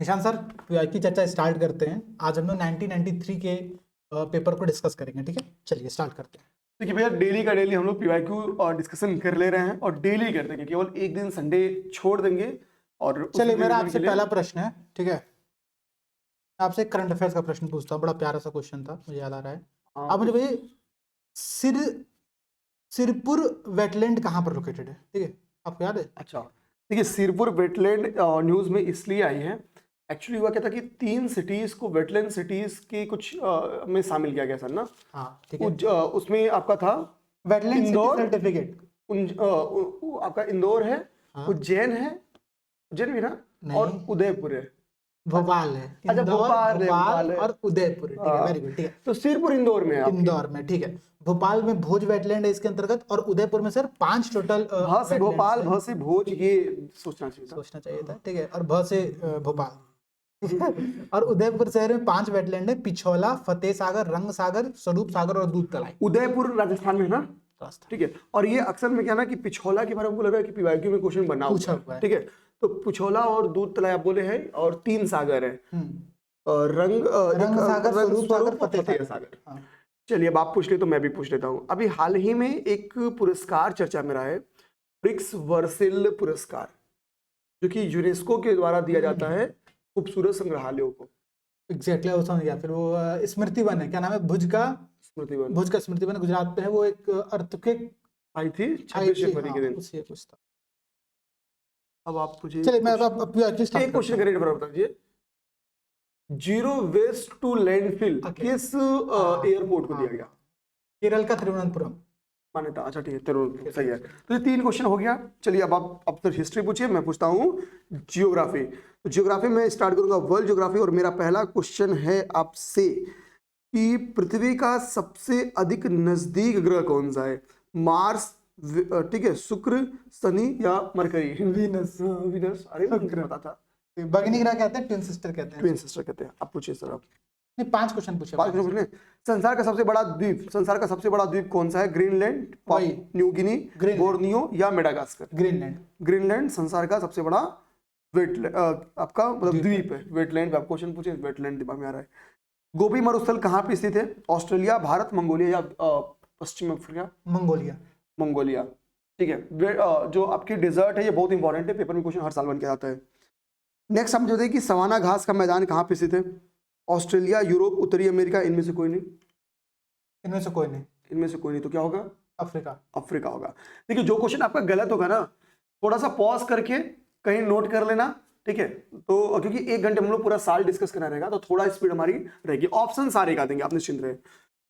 Nishant sir, PY की चर्चा start करते हैं। आज हम लोग 1993 के पेपर को डिस्कस करेंगे, ठीक है? चलिए स्टार्ट करते हैं। देखिए भैया, डेली का डेली हम लोग पीवाईक्यू और डिस्कशन कर ले रहे हैं और डेली कर देंगे, केवल एक दिन संडे छोड़ देंगे। और उस चलिए, मेरा revision आपसे के लिए- पहला प्रश्न है, ठीक है? मैं आपसे करंट अफेयर्स का प्रश्न पूछता हूँ। बड़ा प्यारा सा क्वेश्चन था, मुझे याद आ रहा है। हाँ, आप मुझे बताइए, सिरपुर वेटलैंड कहाँ पर लोकेटेड है? ठीक है, आपको याद है? अच्छा, देखिए सिरपुर वेटलैंड न्यूज में इसलिए आई है। एक्चुअली हुआ क्या था कि 3 सिटीज को वेटलैंड सिटीज के कुछ में शामिल किया गया सर ना। हाँ, ठीक है। उसमें आपका था वेटलैंड इंदौर, सर्टिफिकेट। आपका इंदौर है, हाँ। उज्जैन है, उज्जैन भी ना, और नहीं, उदयपुर है। भोपाल है। अच्छा, इंदौर, भोपाल है, भोपाल भोपाल है। और उदयपुर है, ठीक है, वेरी गुड, ठीक है। तो सिरपुर इंदौर में है आपकी। इंदौर में, ठीक है। भोपाल में भोज वेटलैंड है इसके अंतर्गत, और उदयपुर में सर 5 टोटल भ से भोपाल, भ से भोज, ये सोचना चाहिए था। सोचना चाहिए था, ठीक है। और भ से भोपाल और उदयपुर शहर में 5 वेटलैंड है: पिछौला, फतेह सागर, रंग सागर, स्वरूप सागर और दूध तलाई। उदयपुर राजस्थान में है ना, रास्ता ठीक है। और ये अक्सर में क्या ना कि पिछौला के बारे में हमको लग रहा है कि पीवाईक्यू में क्वेश्चन बना पूछा हुआ हुआ है, है। ठीक है। तो पिछौला और दूध तलाई आप बोले हैं, और 3 सागर है, और रंग सागर, स्वरूप सागर, और फतेह फतेह सागर। सागर। हाँ। चलिए, अब आप पूछ ले तो मैं भी पूछ लेता हूँ। अभी हाल ही में एक पुरस्कार चर्चा में रहा है, ब्रिक्स वर्सेल पुरस्कार, जो कि यूनेस्को के द्वारा दिया जाता है खूबसूरत संग्रहालयों को। एग्जैक्टली, वो समझ गया। फिर वो स्मृति वन है, क्या नाम है? भुज का स्मृति वन भुज का स्मृति वन गुजरात पे है। वो एक अर्थक्वेक आई थी आई 26 थी, जनवरी हाँ, के दिन। कुछ ये कुछ था। अब आप मुझे चलिए, मैं अब एक क्वेश्चन करेक्ट बता दीजिए। जीरो वेस्ट टू लैंडफिल किस एयरपोर्ट को दिया गया? केरल का तिरुवनंतपुरम। मान्यता, अच्छा ठीक है, जरूर सही है। तो ये 3 क्वेश्चन हो गया। चलिए, अब तो हिस्ट्री पूछिए, मैं पूछता हूँ जियोग्राफी। तो जियोग्राफी में स्टार्ट करूंगा वर्ल्ड जियोग्राफी, और मेरा पहला क्वेश्चन है आपसे कि पृथ्वी का सबसे अधिक नजदीक ग्रह कौन सा है? मार्स, ठीक है, शुक्र, शनि या मरकरी? वीनस। वीनस। अरे मुझे पता था। भगिनी ग्रह कहते हैं, ट्विन सिस्टर कहते हैं। ट्विन सिस्टर कहते हैं। आप पूछिए सर। आप नहीं, 5 क्वेश्चन पूछे। 5 क्वेश्चन पूछने। संसार का सबसे बड़ा द्वीप, संसार का सबसे बड़ा द्वीप कौन सा है? ग्रीनलैंड, वही। न्यू गिनी, बोर्नियो या मेडागास्कर? ग्रीनलैंड। ग्रीनलैंड संसार का सबसे बड़ा आपका मतलब द्वीप है। वेटलैंड पे आप क्वेश्चन पूछे, वेटलैंड दिमाग में आ रहा है। गोबी मरुस्थल कहाँ पे स्थित है? ऑस्ट्रेलिया, भारत, मंगोलिया या पश्चिम अफ्रीका? मंगोलिया। मंगोलिया, ठीक है। जो आपकी डेजर्ट है, ये बहुत इंपॉर्टेंट है, पेपर में क्वेश्चन हर साल बन के आता है। नेक्स्ट हम बताइए कि सवाना घास का मैदान कहाँ पे स्थित है? ऑस्ट्रेलिया, यूरोप, उत्तरी अमेरिका, इनमें से कोई नहीं? इनमें से कोई नहीं। इनमें से कोई नहीं, तो क्या होगा? अफ्रीका। अफ्रीका होगा। देखिए, जो क्वेश्चन आपका गलत होगा ना, थोड़ा सा पॉज करके कहीं नोट कर लेना, ठीक है। तो क्योंकि 1 घंटे हम लोग पूरा साल डिस्कस करना रहेगा, तो थोड़ा स्पीड हमारी रहेगी। ऑप्शन सारे गा देंगे, आप निश्चिंत रहे।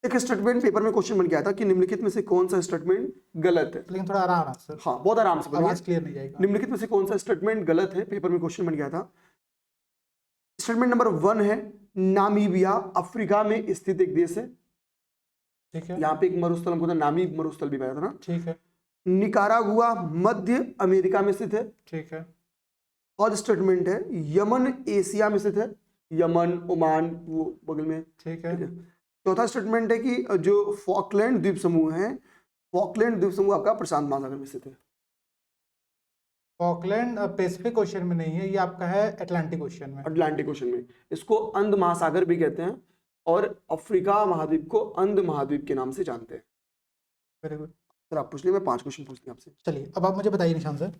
एक स्टेटमेंट पेपर में क्वेश्चन बन गया था कि निम्नलिखित में से कौन सा स्टेटमेंट गलत है? लेकिन थोड़ा आराम से। हाँ, बहुत आराम से बोलिए। आवाज क्लियर नहीं जाएगा। निम्नलिखित में से कौन सा स्टेटमेंट गलत है? पेपर में क्वेश्चन बन गया था। स्टेटमेंट नंबर 1 है नामीबिया अफ्रीका में स्थित एक देश है। ठीक है। यहाँ पे एक मरुस्थल हमको नामीब मरुस्थल भी पाया था ना। ठीक है। निकारागुआ मध्य अमेरिका में स्थित है। ठीक है। और स्टेटमेंट है यमन एशिया में स्थित है। यमन, ओमान, वो बगल में। ठीक है। चौथा स्टेटमेंट है कि जो फॉकलैंड द्वीप समूह है, फॉकलैंड द्वीप समूह आपका प्रशांत महासागर में स्थित है। फॉकलैंड पैसिफिक ओशन में नहीं है, ये आपका है अटलांटिक ओशन में। अटलांटिक ओशन में। इसको अंध महासागर भी कहते हैं, और अफ्रीका महाद्वीप को अंध महाद्वीप के नाम से जानते हैं। वेरी गुड सर, आप पूछ लिए, मैं 5 क्वेश्चन पूछती हूँ आपसे। चलिए, अब आप मुझे बताइए निशान सर,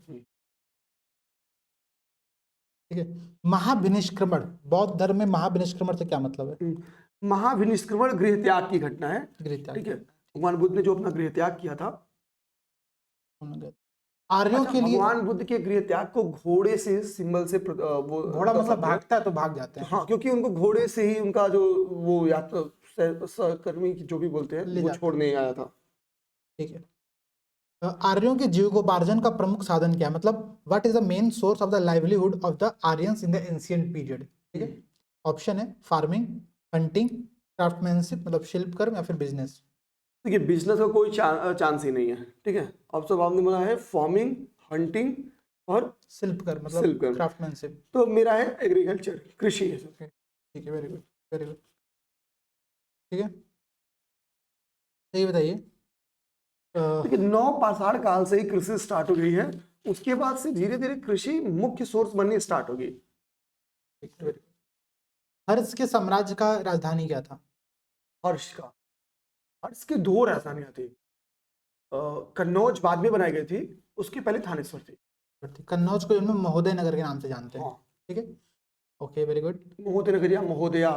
ठीक है, महाविनिष्क्रमण, बौद्ध धर्म में महाविनिष्क्रमण से क्या मतलब है? महाविनिष्क्रमण गृह त्याग की घटना है, गृह त्याग। ठीक है। भगवान बुद्ध ने जो अपना गृह त्याग किया था। आर्यों के लिए भगवान बुद्ध के गृह त्याग को घोड़े से सिंबल से वो घोड़ा मतलब भागता है तो भाग जाते हैं। हाँ, क्योंकि उनको घोड़े से ही उनका जो वो यात्रा सहकर्मी जो भी बोलते हैं, वो छोड़ने आया था। ठीक है। आर्यों के जीविकोपार्जन का प्रमुख साधन क्या है? मतलब what is the main source of the livelihood of the Aryans in the ancient period? ठीक है। ऑप्शन है फार्मिंग, हंटिंग, क्राफ्टमैनशिप मतलब शिल्पकर्म, या फिर बिजनेस। देखिए, बिजनेस का कोई चांस ही नहीं है, ठीक है। अब सब आपने बोला है फार्मिंग, हंटिंग और शिल्पकर्म मतलब क्राफ्टमैनशिप। तो मेरा है एग्रीकल्चर, कृषि है। ठीक है, वेरी गुड, वेरी गुड। ठीक है, ये बताइए। देखिए, 9 पाषाण काल से ही कृषि स्टार्ट हो गई है। उसके बाद से धीरे धीरे कृषि मुख्य सोर्स बननी स्टार्ट होगी। नेक्स्ट, हर्ष के साम्राज्य का राजधानी क्या था? हर्ष का, हर्ष की दो राजधानियां थी। कन्नौज बाद में बनाई गई थी, उसकी पहले थानेश्वर थी। कन्नौज को इनमें महोदय नगर के नाम से जानते हैं। हाँ, ठीक है, ओके, वेरी गुड। महोदय नगर या महोदया,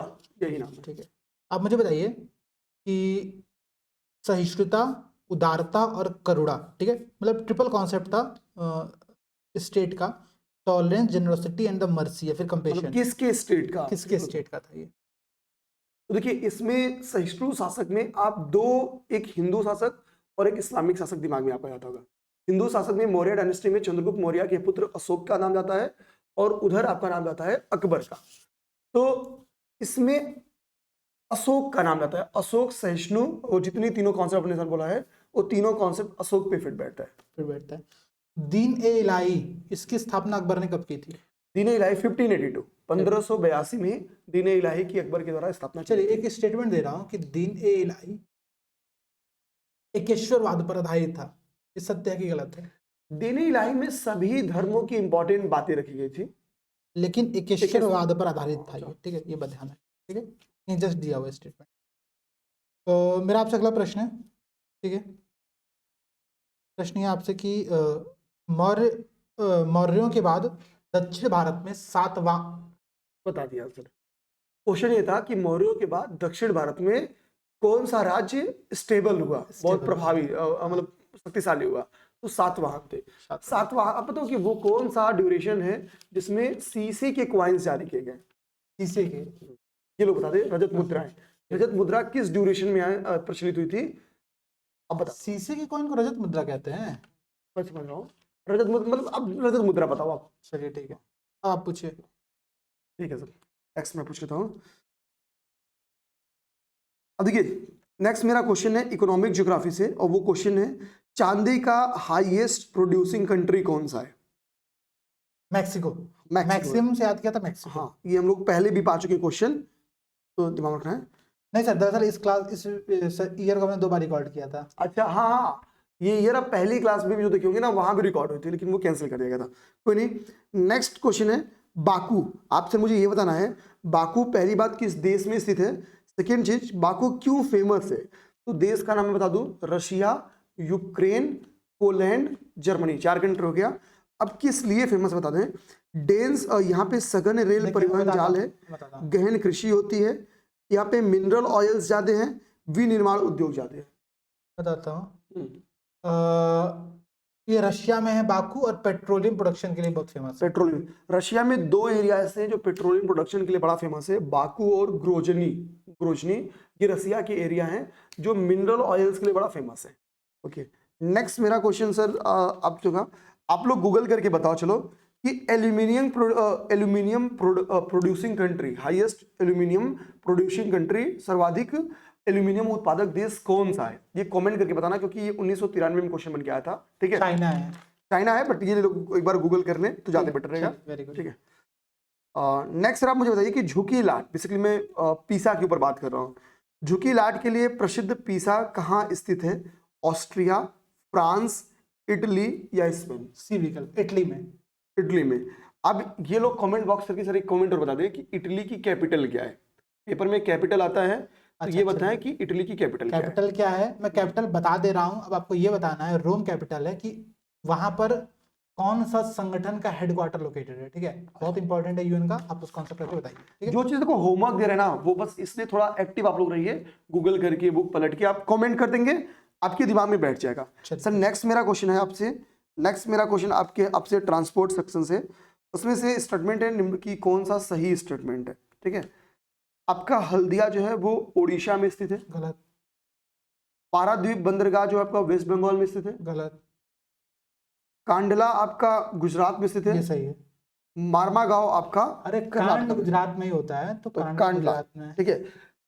यही नाम है। ठीक है, अब मुझे बताइए कि सहिष्णुता, उदारता और करुणा, ठीक है, मतलब ट्रिपल कॉन्सेप्ट था स्टेट का, tolerance, generosity and the mercy, या फिर मतलब कंपेशन, किसके स्टेट का? किसके स्टेट का था ये? तो देखिए, इसमें सहिष्णु शासक में आप दो, एक हिंदू शासक और एक इस्लामिक शासक दिमाग में आपको आता होगा। हिंदू शासक में मौर्य डायनेस्टी में चंद्रगुप्त मौर्य के पुत्र अशोक का नाम जाता है, और उधर आपका नाम जाता है अकबर का। तो इसमें अशोक का नाम जाता है। अशोक, सहिष्णु और जितनी तीनों कॉन्सेप्ट अपने सर बोला है, वो तीनों कॉन्सेप्ट अशोक पे फिट बैठता है। फिर बैठता है। दीन ए इलाही, इसकी स्थापना अकबर ने कब की थी? दीन ए इलाही 1582, 1582 में दीन ए इलाही की अकबर के द्वारा स्थापना की। चलिए, एक स्टेटमेंट दे रहा हूं कि दीन ए इलाही एकेश्वरवाद पर आधारित था, ये सत्य है कि गलत है? दीन ए इलाही में सभी धर्मों की इंपॉर्टेंट बातें रखी गई थी, लेकिन एकेश्वरवाद पर आधारित था ये, ठीक है, ये बात ध्यान है। ठीक है, ये जस्ट दिया हुआ स्टेटमेंट। तो मेरा आपसे अगला प्रश्न है, ठीक है, प्रश्न ये आपसे कि मौर्यों के बाद दक्षिण भारत में सातवां, बता दिया सर। क्वेश्चन ये था कि मौर्यों के बाद दक्षिण भारत में कौन सा राज्य स्टेबल हुआ, बहुत प्रभावी, मतलब शक्तिशाली हुआ? तो सातवाहन थे। सातवाहन, आप बताओ कि वो कौन सा ड्यूरेशन है जिसमें सीसी के क्वाइंस जारी किए गए? सीसे के, ये लोग बता दे। रजत मुद्राएं, रजत मुद्रा किस ड्यूरेशन में प्रचलित हुई थी? अब बता। सीसे के कॉइन को रजत मुद्रा कहते हैं? मैं समझ रहा हूँ, रजत मुद्रा मतलब, अब रजत मुद्रा बताओ आप। चलिए ठीक है, आप पूछिए। ठीक है सर, नेक्स्ट मैं पूछ लेता हूँ। अब देखिए, नेक्स्ट मेरा क्वेश्चन है इकोनॉमिक ज्योग्राफी से, और वो क्वेश्चन है चांदी का हाईएस्ट प्रोड्यूसिंग कंट्री कौन सा है? मैक्सिको। मैक्सिको। मैक्सिमम से याद किया था मैक्सिको। हाँ, ये हम लोग पहले भी पा चुके क्वेश्चन, तो दिमाग में रखना है। नहीं सर, दरअसल इस क्लास, इस ईयर को हमने 2 बार रिकॉर्ड किया था। अच्छा, हाँ हाँ, ये ईयर आप पहली क्लास में भी जो देखे होंगे ना, वहां भी रिकॉर्ड हुई थी, लेकिन वो कैंसिल कर दिया गया था। कोई नहीं। नेक्स्ट क्वेश्चन है बाकू। आपसे मुझे ये बताना है, बाकू पहली बात किस देश में स्थित है? सेकेंड चीज, बाकू क्यों फेमस है? तो देश का नाम मैं बता दूं, Russia, Ukraine, Poland, Germany, 4 country हो गया। अब किस लिए फेमस बता दें। डेंस, यहाँ पे सघन रेल परिवहन जाल है, गहन कृषि होती है, यहाँ पे मिनरल ऑयल्स ज्यादा हैं, विनिर्माण उद्योग ज्यादा है। बताता हूँ, ये रशिया में है बाकू, और पेट्रोलियम प्रोडक्शन के लिए बहुत फेमस है। पेट्रोलियम, रशिया में 2 एरिया ऐसे हैं जो पेट्रोलियम प्रोडक्शन के लिए बड़ा फेमस है, बाकू और ग्रोजनी। ग्रोजनी ये रशिया के एरिया हैं जो मिनरल ऑयल्स के लिए बड़ा फेमस है। ओके, नेक्स्ट मेरा क्वेश्चन सर, आप जो का आप लोग गूगल करके बताओ चलो कि aluminium producing country, highest aluminium producing country, सर्वाधिक एल्यूमिनियम उत्पादक देश कौन सा है? ये कमेंट करके बताना, क्योंकि ये 1993 में क्वेश्चन बन के आया था। ठीक है, चाइना है। चाइना है, बट ये लोग एक बार गूगल कर लें तो ज्यादा बेटर रहेगा। Very good. ठीक है, नेक्स्ट सर आप मुझे बताइए कि झुकी लाट, बेसिकली मैं पीसा के ऊपर बात कर रहा हूँ। झुकी लाट के लिए प्रसिद्ध पीसा कहाँ स्थित है? ऑस्ट्रिया, फ्रांस, इटली या स्पेन? सी विकल्प, इटली में। इटली में। अब ये लोग कमेंट बॉक्स करके सर एक कमेंट और बता दें कि इटली की कैपिटल क्या है। पेपर में कैपिटल आता है, तो ये बताएं कि इटली की कैपिटल क्या है। कैपिटल क्या है? मैं कैपिटल बता दे रहा हूँ, अब आपको ये बताना है रोम कैपिटल है, कि वहां पर कौन सा संगठन का हेडक्वार्टर लोकेटेड है। ठीक है, बहुत इंपॉर्टेंट है यूएन का, आप उस कॉन्सेप्ट करके बताइए। ठीक है, जो चीज को होमवर्क दे रहे हैं ना, वो बस इसलिए थोड़ा एक्टिव आप लोग रहिए, गूगल करके बुक पलट के आप कमेंट कर देंगे, आपके दिमाग में बैठ जाएगा। सर नेक्स्ट मेरा क्वेश्चन है आपसे, नेक्स्ट मेरा क्वेश्चन आपसे ट्रांसपोर्ट सेक्शन से, उसमें से स्टेटमेंट है निम्न की कौन सा सही स्टेटमेंट है? ठीक है, आपका हल्दिया जो है वो उड़ीसा में स्थित है। गलत। पारादीप बंदरगाह जो आपका वेस्ट बंगाल में स्थित है। गलत। कांडला आपका गुजरात में स्थित है। ये सही है। मारमा गांव आपका, अरे कांड गुजरात में ही होता है, तो कांड कांडला, गुजरात में। ठीक है।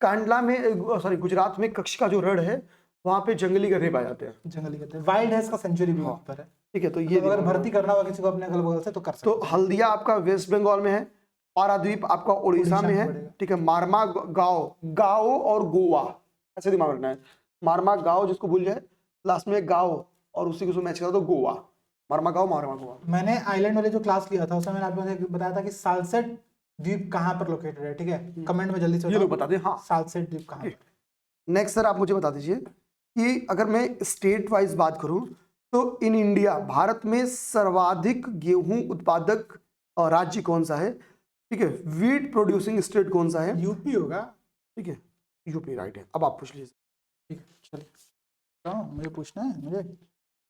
कांडला में, सॉरी, गुजरात में कच्छ का जो रण है, वहां पे जंगली गधे पाए जाते हैं। जंगली कहते हैं, वाइल्ड है, इसका सेंचुरी भी वहां पर है। ठीक है, तो ये अगर भर्ती करना होगा किसी को अपने अगल बगल से तो कर सकते तो हल्दिया आपका वेस्ट बंगाल में है, पारादीप आपका उड़ीसा में है। ठीक है, मारमा गांव, गांव और गोवा ऐसे दिमाग रखना है। मारमा गांव जिसको भूल जाए, लास्ट में गांव और उसी को मैच करा तो गोवा, मारमा गांव, मारमा गोवा। मैंने आइलैंड वाले जो क्लास लिया था उसमें मैंने आपको बताया था कि सालसेट द्वीप कहाँ पर लोकेटेड है, ठीक है, कमेंट में जल्दी से ये लोग बता दें। हाँ, साल्सेट द्वीप कहाँ पर है? नेक्स्ट सर आप मुझे बता दीजिए कि अगर मैं स्टेट वाइज बात करूं तो इन इंडिया भारत में सर्वाधिक गेहूं उत्पादक राज्य कौन सा है? ठीक है, वीट प्रोड्यूसिंग स्टेट कौन सा है? यूपी होगा। ठीक है, यूपी राइट है। अब आप पूछ लीजिए। ठीक है, चलिए मुझे पूछना है मुझे।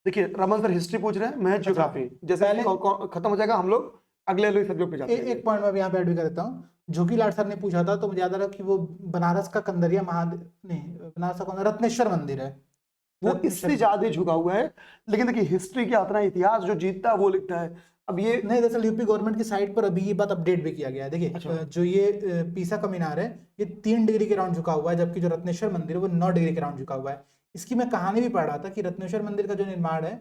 देखिए रमन सर हिस्ट्री पूछ रहे हैं, मैं ज्योग्राफी। जैसे पहले- खत्म हो जाएगा हम लोग अगले अगले सब्जेक्ट पे जाते हैं। एक पॉइंट में भी यहाँ पे ऐड भी कर देता हूँ। जोगीलाल सर ने पूछा था तो मुझे याद आ रहा कि वो बनारस का कंदरिया महादेव नहीं, बनारस का रत्नेश्वर मंदिर है, वो इससे ज्यादा झुका हुआ है। लेकिन देखिए हिस्ट्री क्या होता है, इतिहास जो जीतता है वो लिखता है। अब ये नहीं, दरअसल यूपी गवर्नमेंट की साइट पर अभी ये बात अपडेट भी किया गया है। देखिए अच्छा। जो ये पीसा का मीनार है ये 3 डिग्री के राउंड झुका हुआ है, जबकि जो रत्नेश्वर मंदिर है वो 9 डिग्री के राउंड झुका हुआ है। इसकी मैं कहानी भी पढ़ रहा था कि रत्नेश्वर मंदिर का जो निर्माण है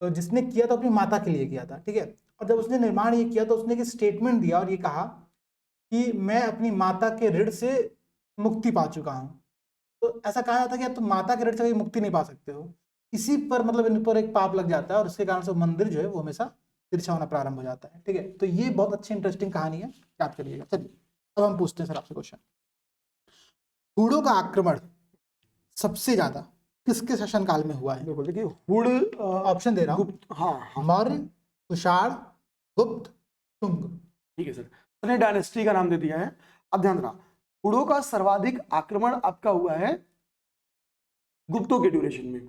तो जिसने किया था अपनी माता के लिए किया था, ठीक है। और जब उसने निर्माण ये किया तो उसने एक स्टेटमेंट दिया और ये कहा कि मैं अपनी माता के ऋण से मुक्ति पा चुका हूँ। तो ऐसा कहा जाता है कि तुम माता के ऋण से कभी मुक्ति नहीं पा सकते हो। इसी पर मतलब इन पर एक पाप लग जाता है और उसके कारण से मंदिर जो है वो हमेशा तिरछा होना प्रारंभ हो जाता है, ठीक है। तो ये बहुत अच्छी इंटरेस्टिंग कहानी है, याद करिएगा। चलिए अब हम पूछते हैं सर आपसे क्वेश्चन। हुड़ों का आक्रमण सबसे ज्यादा किसके शासनकाल में हुआ है? देखो देखिए हुड़ ऑप्शन दे रहा हूँ। गुप्त, हाँ हाँ मौर्य, कुषाण, गुप्त, शुंग। ठीक है सर, मैंने डायनेस्टी का नाम दे दिया है। अब ध्यान देना, हुड़ों का सर्वाधिक आक्रमण आपका हुआ है गुप्तों के ड्यूरेशन में।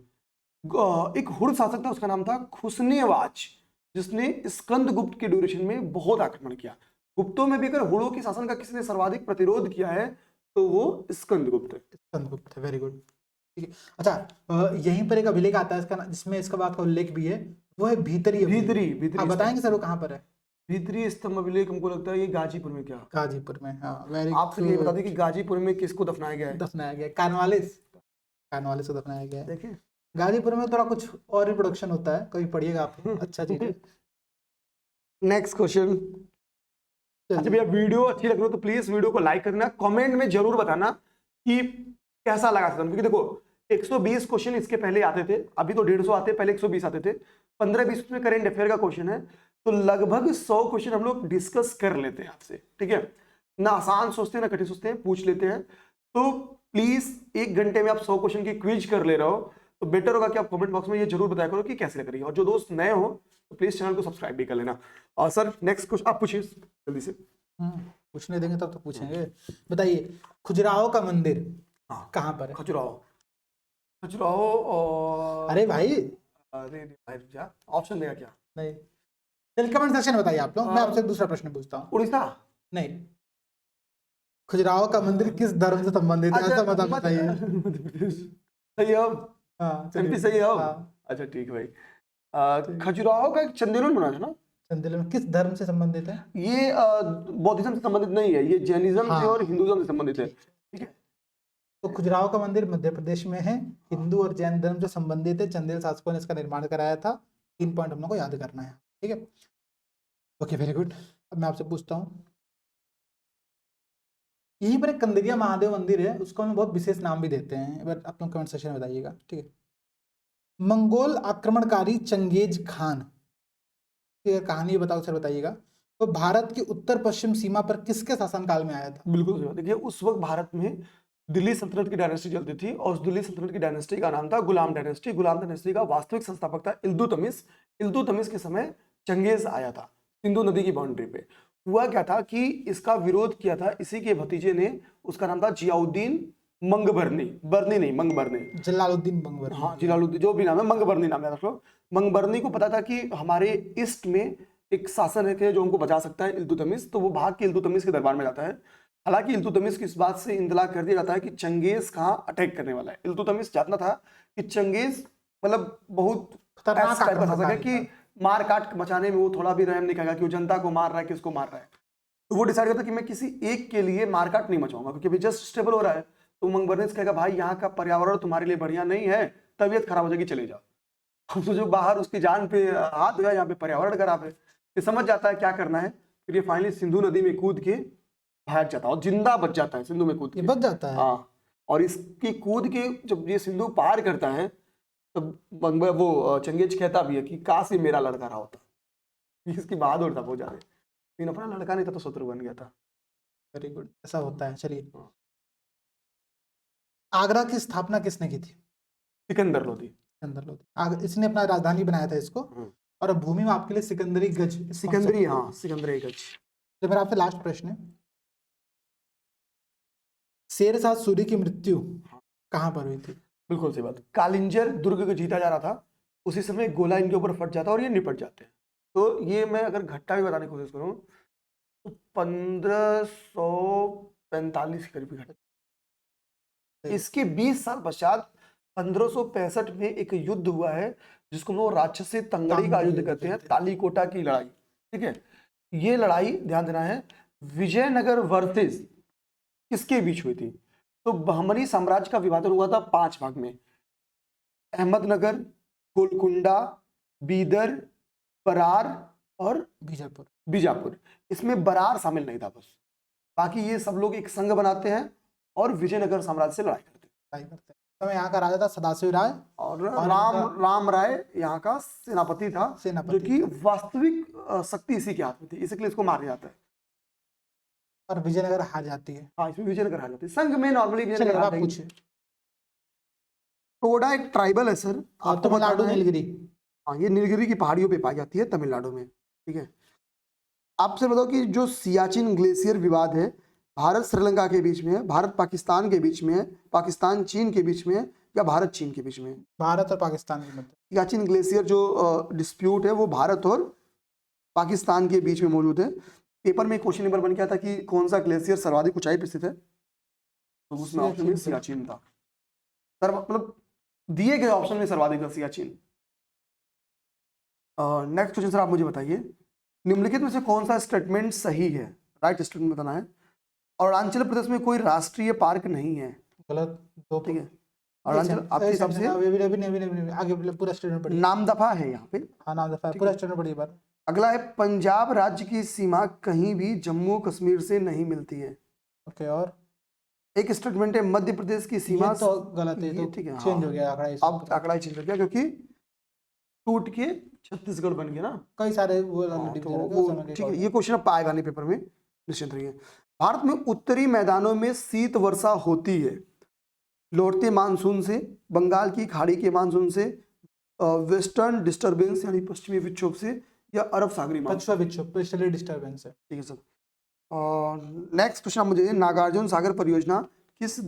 एक हुड़ शासक था, उसका नाम था खुसनेवाज, जिसने स्कंदगुप्त के ड्यूरेशन में बहुत आक्रमण किया। गुप्तों में भी अगर हुड़ों के शासन का किसी ने सर्वाधिक प्रतिरोध किया है तो वो स्कंदगुप्त है। स्कंदगुप्त है, वेरी गुड, ठीक है। अच्छा यहीं पर एक अभिलेख आता है इसका जिसमें इसका बात का उल्लेख भी है, वो है भीतरी अभिलेख। भीतरी आप बताएंगे सर वो कहाँ पर है? भीतरी स्तंभ अभिलेख हमको लगता है ये गाजीपुर में। क्या गाजीपुर में? हाँ, वेरी आप ये बता दें कि गाजीपुर में किसको दफनाया गया है? दफनाया गया कानवालिस, कानवालिस को दफनाया गया है। देखिए गाजीपुर में थोड़ा कुछ और भी प्रोडक्शन होता है, कभी पढ़िएगा आप, अच्छा चीज है। Next question. अच्छा भैया वीडियो अच्छी लग रही हो तो प्लीज वीडियो को लाइक करना, कमेंट में जरूर बताना कि कैसा लगा सिस्टम। क्योंकि देखो 120 क्वेश्चन इसके पहले आते थे, अभी तो 150 आते, पहले 120 आते थे। 15-20 में करेंट अफेयर का क्वेश्चन है तो लगभग 100 क्वेश्चन हम लोग डिस्कस कर लेते हैं आपसे, ठीक है ना। आसान सोचते हैं ना कठिन सोचते हैं, पूछ लेते हैं। तो प्लीज 1 घंटे में आप 100 क्वेश्चन की क्विज कर ले रहे हो तो बेटर होगा कि आप कमेंट बॉक्स में ये जरूर बताया करो कि कैसे लग रही है। और जो दोस्त नए हो तो प्लीज चैनल को सब्सक्राइब भी कर लेना। और सर नेक्स्ट क्वेश्चन आप पूछिए जल्दी से। पूछने देंगे तब तो पूछेंगे। बताइए खजुराहो का मंदिर कहाँ पर है? खजुराहो, खजुराहो और अरे भाई, अरे भाई ऑप्शन देगा क्या? नहीं, चलिए कमेंट सेक्शन में बताइए आप लोग। मैं आपसे दूसरा प्रश्न पूछता हूँ। उड़ीसा नहीं, खजुराहो का मंदिर किस धर्म से संबंधित है ऐसा बता बताइए। सही है अब, हाँ एमपी सही है अब। हाँ, अच्छा ठीक है भाई। खजुराहो का एक चंदेलोन बना है ना, चंदेल में किस धर्म से संबंधित है? ये बौद्धिज्म से संबंधित नहीं है, ये जैनिज्म हाँ। से और हिंदुज्म से संबंधित है, ठीक है। तो खजुराहो का मंदिर मध्य प्रदेश में है, हिंदू और जैन धर्म से संबंधित है, चंदेल शासकों ने इसका निर्माण कराया था। 3 पॉइंट हम लोग को याद करना है, ठीक है। Okay very good. अब मैं आपसे पूछता हूँ, यहीं पर एक कंदरिया महादेव मंदिर है, उसको हम बहुत विशेष नाम भी देते हैं, बट आप लोग कमेंट सेक्शन में बताइएगा, ठीक है। मंगोल आक्रमणकारी चंगेज खान की अगर कहानी बताओ सर बताइएगा, तो भारत की उत्तर पश्चिम सीमा पर किसके शासनकाल में आया था? बिल्कुल सही बात। देखिए उस वक्त भारत में दिल्ली सल्तनत की डायनेस्टी चलती थी और उस दिल्ली सल्तनत की डायनेस्टी का नाम था गुलाम डायनेस्टी। गुलाम डायनेस्टी का वास्तविक संस्थापक था इल्तुतमिश। इल्तुतमिश के समय चंगेज आया था सिंधु नदी की बाउंड्री पे। हुआ क्या था कि इसका विरोध किया था इसी के भतीजे ने, उसका नाम था जियाउद्दीन मंगबरनी, बरनी नहीं मंगबरनी, जलालुद्दीन मंगबरनी। हाँ जलालुद्दीन जो भी नाम है, मंगबरनी नाम है रख लो। मंगबरनी को पता था कि हमारे ईस्ट में एक शासन है जो उनको बचा सकता है इल्तुतमिश, तो वो भाग के इल्तुतमिश के दरबार में जाता है। हालांकि इल्तुतमिश की इस बात से इंतला कर दिया जाता है कि चंगेज कहाँ अटैक करने वाला है। इल्तुतमिश जानता था कि चंगेज मतलब बहुत खतरनाक ऐसा टाइप का शासक है आक्रमणकारी कि मार काट मचाने में वो थोड़ा भी रहम नहीं खाएगा कि वो जनता को मार रहा है किसको मार रहा है। तो वो डिसाइड करता है कि मैं किसी एक के लिए मारकाट नहीं मचाऊंगा क्योंकि अभी जस्ट स्टेबल हो रहा है। तो मंगबरनी कहेगा भाई यहाँ का पर्यावरण तुम्हारे लिए बढ़िया नहीं है, तबीयत खराब हो जाएगी, चले जाओ। हम सोचो बाहर उसकी जान पे हाथ धोया, यहाँ पे पर्यावरण खराब है। ये समझ जाता है क्या करना है, फिर ये फाइनली सिंधु नदी में कूद के भाग जाता है और जिंदा बच जाता है सिंधु में कूद ये के। बच जाता है। हाँ, और इसकी कूद के जब ये सिंधु पार करता है तब वो चंगेज कहता भी है कि काश ये मेरा लड़का रहा होता, इसकी बहादुर था बहुत ज्यादा, लेकिन अपना लड़का नहीं था तो शत्रु बन गया था। वेरी गुड, ऐसा होता है। चलिए, आगरा की स्थापना किसने की थी? सिकंदर लोधी। सिकंदर लोधी। इसने अपना राजधानी बनाया था इसको। और अब भूमि में आपके लिए सिकंदरी गज इस सिकंदरी, concept हाँ सिकंदरी गज। तो मेरा आपसे लास्ट प्रश्न है, शेरशाह सूरी की मृत्यु कहाँ पर हुई थी? बिल्कुल सही बात। कालिंजर दुर्ग को जीता जा रहा था, उसी समय गोला इनके ऊपर फट जाता और ये निपट जाते हैं। तो ये मैं अगर घटना भी बताने की कोशिश करूं तो 1545 के करीब घटना। इसके 20 साल पश्चात 1565 में एक युद्ध हुआ है जिसको हम लोग राक्षसी तंगड़ी का युद्ध कहते हैं, तालीकोटा की लड़ाई। ठीक है, ये लड़ाई ध्यान देना है विजयनगर वर्सेस किसके बीच हुई थी? तो बहमनी साम्राज्य का विभाजन हुआ था 5 भाग में, अहमदनगर, गोलकुंडा, बीदर, बरार और बीजापुर। बीजापुर। इसमें बरार शामिल नहीं था बस, बाकी ये सब लोग एक संघ बनाते हैं और विजयनगर साम्राज्य से लड़ाई करते हैं। तो यहाँ का राजा था सदाशिव राय और राम राय यहाँ का सेनापति था, जो कि वास्तविक शक्ति इसी के हाथ में थी, इसलिए इसको मारा जाता है। और विजयनगर हार जाती है। हाँ, इसमें विजयनगर हार जाती है। संघ में नॉर्मली विजयनगर हार जाती है। पूछे टोडा एक ट्राइबल है सर, आपको तमिलनाडु नीलगिरी। हाँ, ये नीलगिरी की पहाड़ियों पे पाई जाती है तमिलनाडु में। ठीक है, आपसे बताओ कि जो सियाचिन ग्लेशियर विवाद है भारत श्रीलंका के बीच में है, भारत पाकिस्तान के बीच में है, पाकिस्तान चीन के बीच में है, या भारत चीन के बीच में है? भारत और पाकिस्तान के मध्य। सियाचिन ग्लेशियर जो डिस्प्यूट है वो भारत और पाकिस्तान के बीच में मौजूद है। पेपर में क्वेश्चन नंबर बन गया था कि कौन सा ग्लेशियर सर्वाधिक ऊंचाई पर स्थित है, तो उसमें ऑप्शन में सियाचिन था सर, मतलब दिए गए ऑप्शन में सर्वाधिक था सियाचिन। नेक्स्ट क्वेश्चन सर, आप मुझे बताइए निम्नलिखित में से कौन सा स्टेटमेंट सही है? राइट स्टेटमेंट बताना है। अरुणाचल प्रदेश में कोई राष्ट्रीय पार्क नहीं है। गलत। ठीक है, अरुणाचल आपके हिसाब से आगे पूरा स्टेटमेंट पढ़िए। नामदफा है यहाँ पे। हाँ, नामदफा पूरा स्टेटमेंट पढ़िए बार। अगला है पंजाब राज्य की सीमा कहीं भी जम्मू कश्मीर से नहीं मिलती है। ओके, और एक स्टेटमेंट है मध्य प्रदेश की सीमा। ये तो गलत है, तो ठीक है, चेंज हो गया आंकड़ा। अब आंकड़ा चेंज हो गया क्योंकि टूट के छत्तीसगढ़ बन गया ना, कई सारे वो ठीक है, ये क्वेश्चन अब आएगा नहीं पेपर में, निश्चिंत रहिए। भारत में उत्तरी मैदानों में शीत वर्षा होती है लौटते मानसून से, बंगाल की खाड़ी के मानसून से, वेस्टर्न डिस्टरबेंस यानी पश्चिमी विक्षोभ से, या अरब सागरी पश्चिमी विक्षोभ वेस्टर्ली डिस्टरबेंस है। ठीक है सर। और नेक्स्ट क्वेश्चन आप मुझे, नागार्जुन सागर परियोजना किस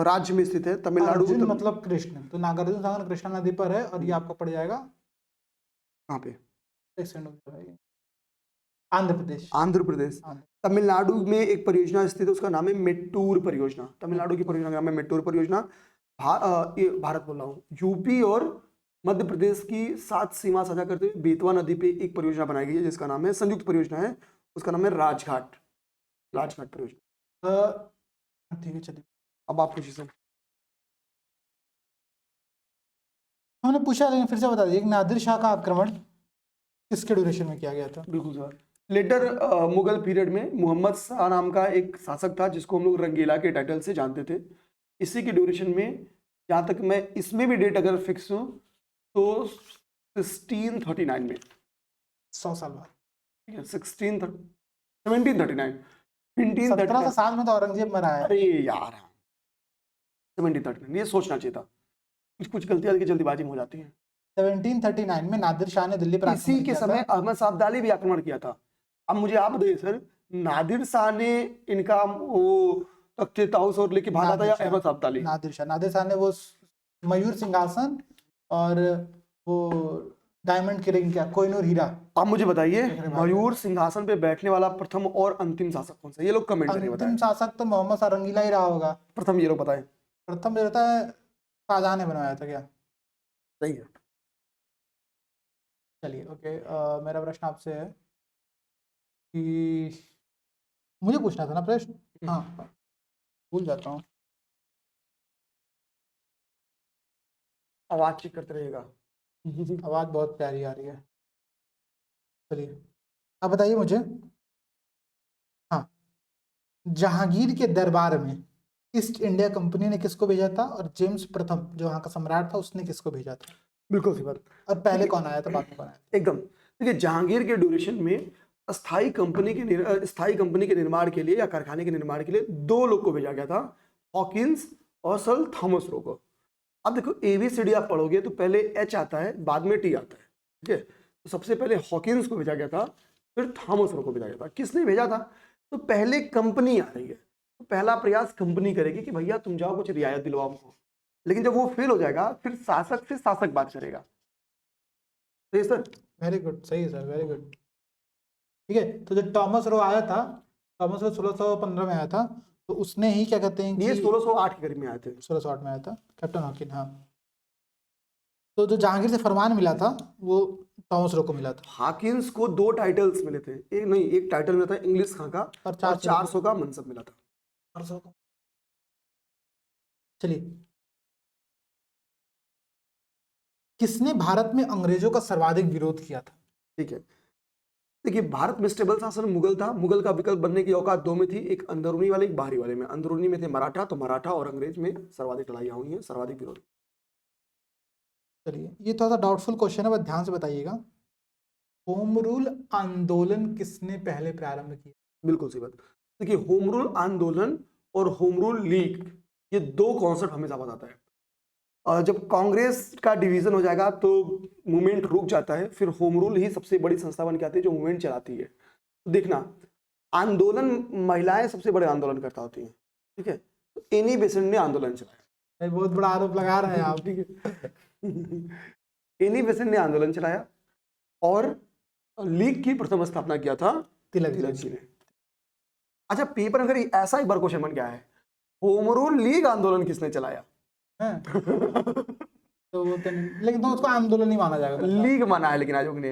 राज्य में स्थित है? तमिलनाडु। मतलब कृष्ण, तो नागार्जुन सागर कृष्णा नदी पर है और ये आपका पड़ जाएगा कहाँ पे? आंध्र प्रदेश। आंध्र प्रदेश। तमिलनाडु में एक परियोजना स्थित है, उसका नाम है मेट्टूर परियोजना। तमिलनाडु की परियोजना का नाम है मेट्टूर परियोजना। भारत बोल रहा हूँ, यूपी और मध्य प्रदेश की साथ सीमा साझा करते हुए बेतवा नदी पे एक परियोजना बनाई गई है जिसका नाम है, संयुक्त परियोजना है, उसका नाम है राजघाट परियोजना। ठीक है, चलिए अब आप पूछिए सर। हमने पूछा लेकिन फिर से बता दीजिए, नादिर शाह का आक्रमण किसके ड्यूरेशन में किया गया था? बिल्कुल सर, लेटर मुगल पीरियड में मोहम्मद शाह नाम का एक शासक था जिसको हम लोग रंगीला के टाइटल से जानते थे। इसी के ड्यूरेशन में, जहाँ तक मैं इसमें भी डेट अगर फिक्स हूँ तो 1639 में, 100 साल बाद। ठीक है, 1739 1707 में तो औरंगजेब मरा है। अरे यार 1739, ये सोचना चाहिए था, कुछ गलतियां की जल्दीबाजी में हो जाती है। 1739 में नादिर शाह ने दिल्ली पर इसी के समय अहमद शाह अब्दाली भी आक्रमण किया था। अब मुझे आप बताइए सर, नादिर शाह ने इनका वो तख्ते ताउस और लेके भागा था या अहमद शाह अब्दाली? नादिर शाह ने वो मयूर सिंहासन और वो डायमंड की रिंग, क्या कोहिनूर हीरा। आप मुझे बताइए मयूर सिंहासन पे बैठने वाला प्रथम और अंतिम शासक कौन सा? ये लोग कमेंट करके बताएं। अंतिम शासक तो मोहम्मद शाह रंगीला ही रहा होगा। प्रथम ये लोग बताएं। प्रथम जो रहता है शाहजहां ने बनवाया था क्या? सही है। चलिए, ओके, मेरा प्रश्न आपसे है कि मुझे पूछना था ना प्रश्न। हाँ, भूल जाता हूँ। आवाज चेक करते रहिएगा। आवाज बहुत प्यारी आ रही है। चलिए, अब बताइए मुझे, हाँ, जहांगीर के दरबार में ईस्ट इंडिया कंपनी ने किसको भेजा था, और जेम्स प्रथम जो वहां का सम्राट था उसने किसको भेजा था? बिल्कुल सही बात। और पहले कौन आया था, बाद में कौन आया था? एकदम। देखिए, जहांगीर के ड्यूरेशन में स्थायी कंपनी के निर्माण के लिए या कारखाने के निर्माण के लिए 2 लोग को भेजा गया था, हॉकिंस और सर थॉमस रो को। अब देखो ABCD आप पढ़ोगे तो पहले H आता है, बाद में T आता है, ठीक है। तो सबसे पहले हॉकिंस को भेजा गया था, फिर थॉमस रो को भेजा गया था। किसने भेजा था? तो पहले कंपनी आ रही है, तो पहला प्रयास कंपनी करेगी कि भैया तुम जाओ कुछ रियायत दिलवाओ हमको, लेकिन जब वो फेल हो जाएगा फिर शासक से शासक बात करेगा। तो सर वेरी गुड, सही है सर, वेरी गुड। ठीक है, तो जो टॉमस रो आया था, टॉमस रो 1615 में आया था, तो उसने ही क्या कहते हैं ये कि 1608 के करीब में आए थे। 1608 में आया था कैप्टन हॉकिन, हाँ। तो जो जहांगीर से फरमान मिला था वो टॉमस रो को मिला था। हॉकिंस को 2 टाइटल्स मिले थे, एक टाइटल मिला था इंग्लिश खां का और और 400 का मनसब मिला था। 400 का। चलिए, किसने भारत में अंग्रेजों का सर्वाधिक विरोध किया था? ठीक है, देखिए भारत में स्टेबल शासन मुगल था। मुगल का विकल्प बनने की औकात 2 में थी, एक अंदरूनी वाले, एक बाहरी वाले में। अंदरूनी में थे मराठा, तो मराठा और अंग्रेज में सर्वाधिक लड़ाइयां हुई हैं, सर्वाधिक विरोध। चलिए, ये थोड़ा सा डाउटफुल क्वेश्चन है, बस ध्यान से बताइएगा। होम रूल आंदोलन किसने पहले प्रारंभ किया? बिल्कुल सही बात। देखिए होम रूल आंदोलन और होम रूल लीग, ये 2 कॉन्सेप्ट हमेशा बताता है। जब कांग्रेस का डिवीजन हो जाएगा तो मूवमेंट रुक जाता है, फिर होम रूल ही सबसे बड़ी संस्था बन के आती है जो मूवमेंट चलाती है। तो देखना, आंदोलन महिलाएं सबसे बड़े आंदोलन करता होती हैं, ठीक है। तो एनी बेसेंट ने आंदोलन चलाया। बहुत बड़ा आरोप लगा रहे हैं आप। ठीक है। एनी बेसेंट ने आंदोलन चलाया और लीग की प्रथम स्थापना किया था तिलक तिलक जी जी ने। अच्छा, पेपर में अगर ऐसा एक बार क्वेश्चन बन गया है, होम रूल लीग आंदोलन किसने चलाया? हैं? तो वो तो नहीं, लेकिन तो उसको आंदोलन नहीं माना जाएगा। लीग माना है लेकिन आयोग ने।